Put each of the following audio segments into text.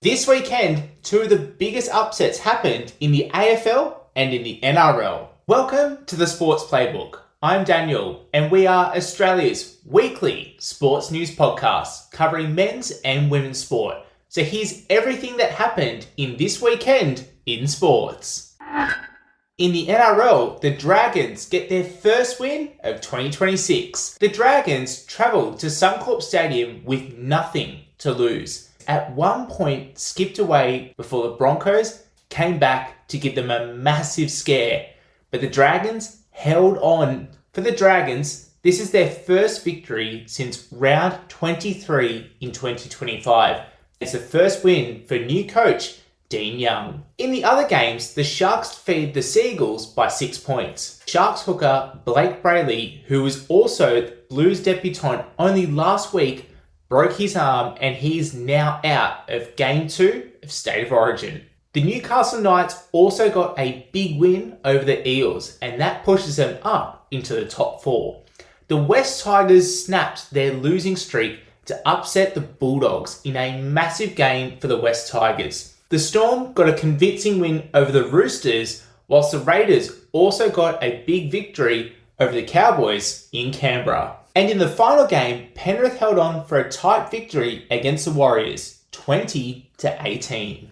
This weekend, two of the biggest upsets happened in the AFL and in the NRL. Welcome to the Sports Playbook. I'm Daniel, and we are Australia's weekly sports news podcast covering men's and women's sport. So here's everything that happened in this weekend in sports. In the NRL, the Dragons get their first win of 2026. The Dragons travelled to Suncorp Stadium with nothing to lose. At one point, skipped away before the Broncos came back to give them a massive scare. But the Dragons held on. For the Dragons, this is their first victory since round 23 in 2025. It's the first win for new coach Dean Young. In the other games, the Sharks defeated the Seagulls by 6 points. Sharks hooker Blake Brayley, who was also Blues debutant only last week, broke his arm and he is now out of Game 2 of State of Origin. The Newcastle Knights also got a big win over the Eels, and that pushes them up into the top 4. The West Tigers snapped their losing streak to upset the Bulldogs in a massive game for the West Tigers. The Storm got a convincing win over the Roosters, whilst the Raiders also got a big victory over the Cowboys in Canberra. And in the final game, Penrith held on for a tight victory against the Warriors, 20-18.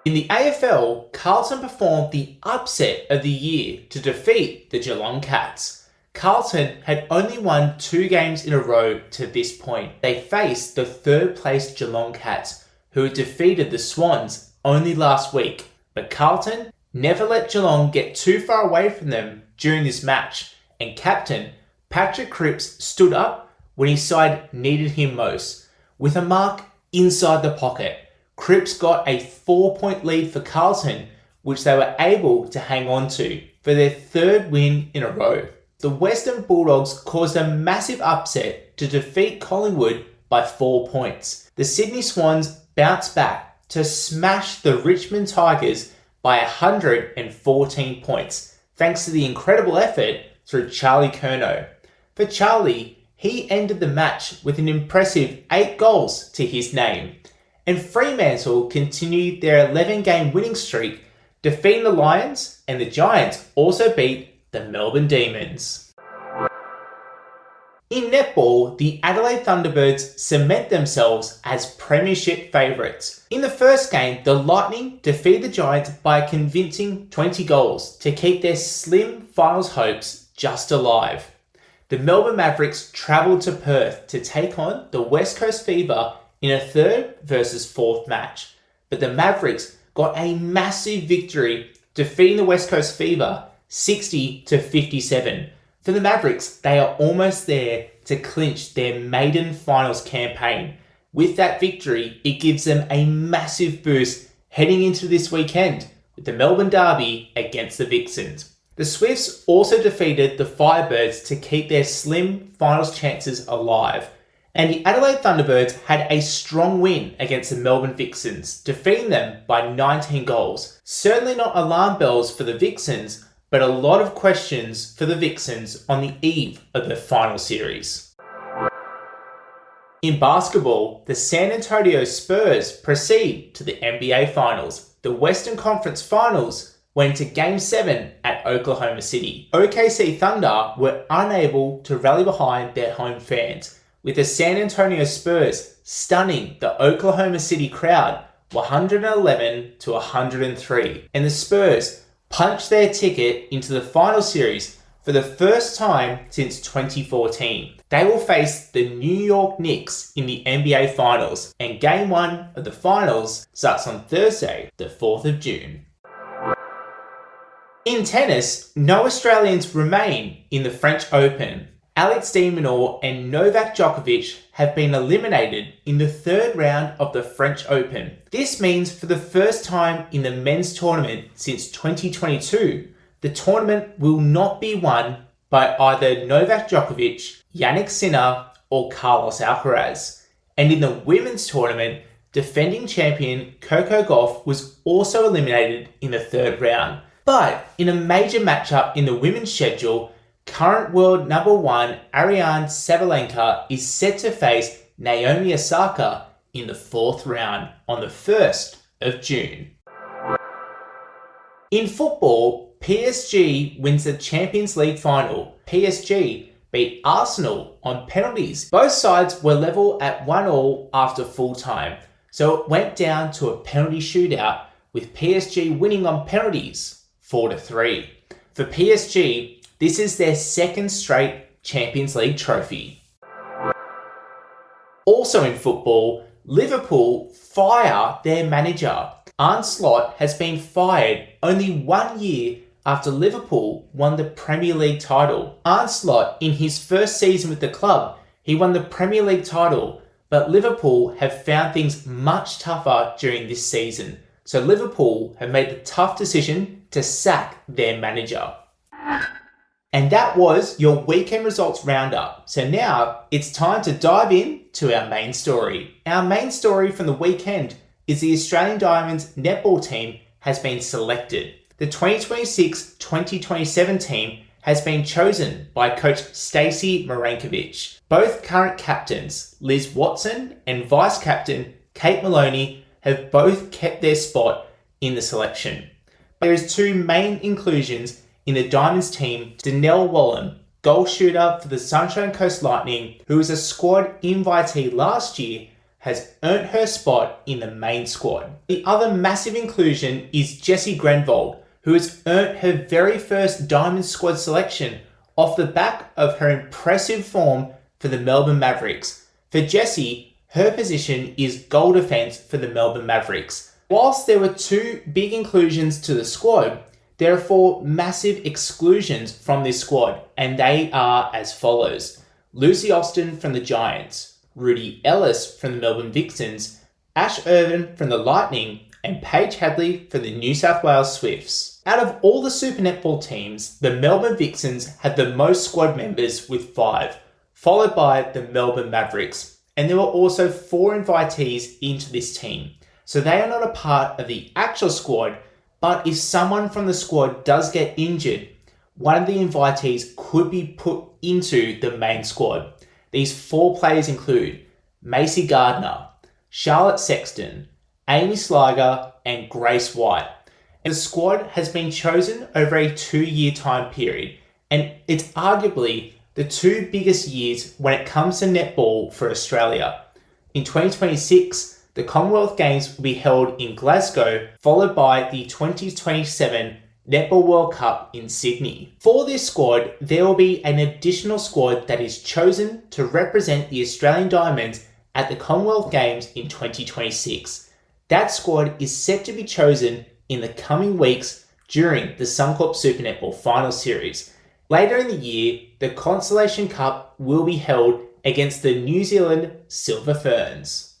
In the AFL, Carlton performed the upset of the year to defeat the Geelong Cats. Carlton had only won 2 games in a row to this point. They faced the third-placed Geelong Cats, who had defeated the Swans only last week. But Carlton never let Geelong get too far away from them during this match, and captain Patrick Cripps stood up when his side needed him most. With a mark inside the pocket, Cripps got a 4-point lead for Carlton, which they were able to hang on to for their third win in a row. The Western Bulldogs caused a massive upset to defeat Collingwood by 4 points. The Sydney Swans bounced back to smash the Richmond Tigers by 114 points, thanks to the incredible effort through Charlie Curnow. For Charlie, he ended the match with an impressive 8 goals to his name. And Fremantle continued their 11-game winning streak, defeating the Lions, and the Giants also beat the Melbourne Demons. In netball, the Adelaide Thunderbirds cement themselves as premiership favourites. In the first game, the Lightning defeated the Giants by a convincing 20 goals to keep their slim finals hopes just alive. The Melbourne Mavericks travelled to Perth to take on the West Coast Fever in a 3rd versus 4th match. But the Mavericks got a massive victory, defeating the West Coast Fever 60-57. For the Mavericks, they are almost there to clinch their maiden finals campaign. With that victory, it gives them a massive boost heading into this weekend with the Melbourne Derby against the Vixens. The Swifts also defeated the Firebirds to keep their slim finals chances alive. And the Adelaide Thunderbirds had a strong win against the Melbourne Vixens, defeating them by 19 goals. Certainly not alarm bells for the Vixens, but a lot of questions for the Vixens on the eve of the final series. In basketball, the San Antonio Spurs proceed to the NBA Finals. The Western Conference Finals went to Game 7 at Oklahoma City. OKC Thunder were unable to rally behind their home fans, with the San Antonio Spurs stunning the Oklahoma City crowd 111-103. And the Spurs punched their ticket into the final series for the first time since 2014. They will face the New York Knicks in the NBA Finals, and Game 1 of the Finals starts on Thursday, the 4th of June. In tennis, no Australians remain in the French Open. Alex de Minaur and Novak Djokovic have been eliminated in the 3rd round of the French Open. This means for the first time in the men's tournament since 2022, the tournament will not be won by either Novak Djokovic, Jannik Sinner, or Carlos Alcaraz. And in the women's tournament, defending champion Coco Gauff was also eliminated in the 3rd round. But in a major matchup in the women's schedule, current world number 1 Ariane Sabalenka is set to face Naomi Osaka in the 4th round on the 1st of June. In football, PSG wins the Champions League final. PSG beat Arsenal on penalties. Both sides were level at 1-1 after full time, so it went down to a penalty shootout with PSG winning on penalties 4-3. For PSG, this is their second straight Champions League trophy. Also in football, Liverpool fire their manager. Arne Slot has been fired only 1 year after Liverpool won the Premier League title. Arne Slot, in his first season with the club, he won the Premier League title, but Liverpool have found things much tougher during this season. So Liverpool have made the tough decision to sack their manager. And that was your weekend results roundup. So now it's time to dive in to our main story. Our main story from the weekend is the Australian Diamonds netball team has been selected. The 2026-2027 team has been chosen by coach Stacey Mirankovic. Both current captains, Liz Watson and vice captain Kate Maloney, have both kept their spot in the selection. There is two main inclusions in the Diamonds team. Danelle Wallen, goal shooter for the Sunshine Coast Lightning, who was a squad invitee last year, has earned her spot in the main squad. The other massive inclusion is Jessie Grenvold, who has earned her very first Diamond squad selection off the back of her impressive form for the Melbourne Mavericks. For Jessie, her position is goal defence for the Melbourne Mavericks. Whilst there were two big inclusions to the squad, there are four massive exclusions from this squad, and they are as follows. Lucy Austin from the Giants, Rudy Ellis from the Melbourne Vixens, Ash Irvin from the Lightning, and Paige Hadley for the New South Wales Swifts. Out of all the Super Netball teams, the Melbourne Vixens had the most squad members with 5, followed by the Melbourne Mavericks, and there were also 4 invitees into this team. So they are not a part of the actual squad, but if someone from the squad does get injured, one of the invitees could be put into the main squad. These 4 players include Macy Gardner, Charlotte Sexton, Amy Sliger, and Grace White. And the squad has been chosen over a 2-year time period, and it's arguably the 2 biggest years when it comes to netball for Australia. In 2026, the Commonwealth Games will be held in Glasgow, followed by the 2027 Netball World Cup in Sydney. For this squad, there will be an additional squad that is chosen to represent the Australian Diamonds at the Commonwealth Games in 2026. That squad is set to be chosen in the coming weeks during the Suncorp Super Netball Final Series. Later in the year, the Consolation Cup will be held against the New Zealand Silver Ferns.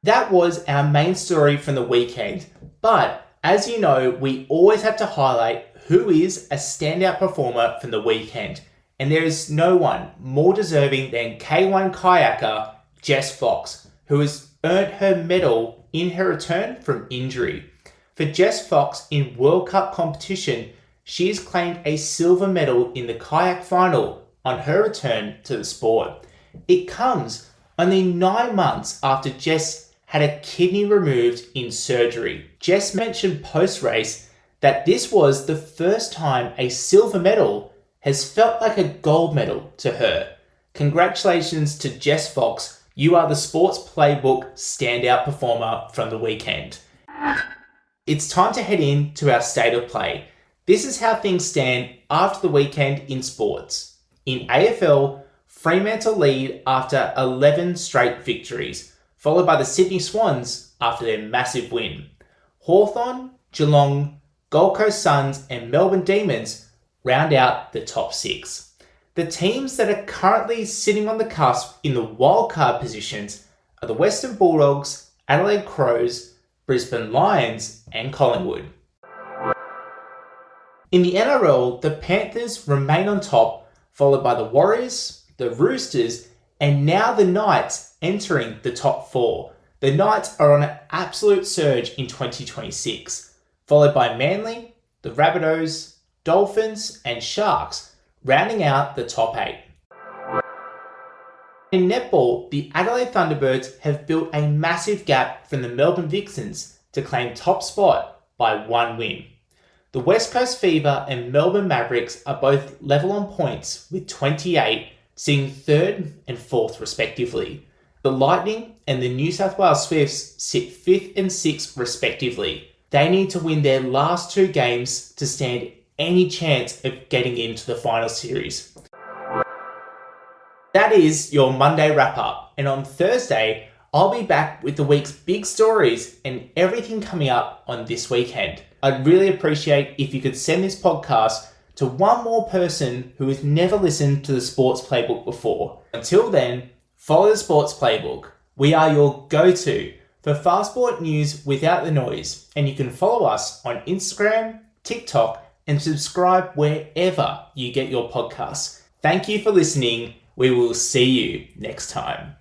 That was our main story from the weekend, but as you know, we always have to highlight who is a standout performer from the weekend, and there is no one more deserving than K1 kayaker Jess Fox, who has earned her medal in her return from injury. For Jess Fox in World Cup competition, she has claimed a silver medal in the kayak final on her return to the sport. It comes only 9 months after Jess had a kidney removed in surgery. Jess mentioned post-race that this was the first time a silver medal has felt like a gold medal to her. Congratulations to Jess Fox. You are the Sports Playbook standout performer from the weekend. It's time to head in to our state of play. This is how things stand after the weekend in sports. In AFL, Fremantle lead after 11 straight victories, followed by the Sydney Swans after their massive win. Hawthorn, Geelong, Gold Coast Suns and Melbourne Demons round out the top 6. The teams that are currently sitting on the cusp in the wildcard positions are the Western Bulldogs, Adelaide Crows, Brisbane Lions and Collingwood. In the NRL, the Panthers remain on top, followed by the Warriors, the Roosters and now the Knights entering the top 4. The Knights are on an absolute surge in 2026, followed by Manly, the Rabbitohs, Dolphins and Sharks, rounding out the top 8. In netball, the Adelaide Thunderbirds have built a massive gap from the Melbourne Vixens to claim top spot by 1 win. The West Coast Fever and Melbourne Mavericks are both level on points with 28, sitting 3rd and 4th respectively. The Lightning and the New South Wales Swifts sit 5th and 6th respectively. They need to win their last 2 games to stand any chance of getting into the final series. That is your Monday wrap up, and on Thursday, I'll be back with the week's big stories and everything coming up on this weekend. I'd really appreciate if you could send this podcast to one more person who has never listened to the Sports Playbook before. Until then, follow the Sports Playbook. We are your go-to for fast sport news without the noise, and you can follow us on Instagram, TikTok, and subscribe wherever you get your podcasts. Thank you for listening. We will see you next time.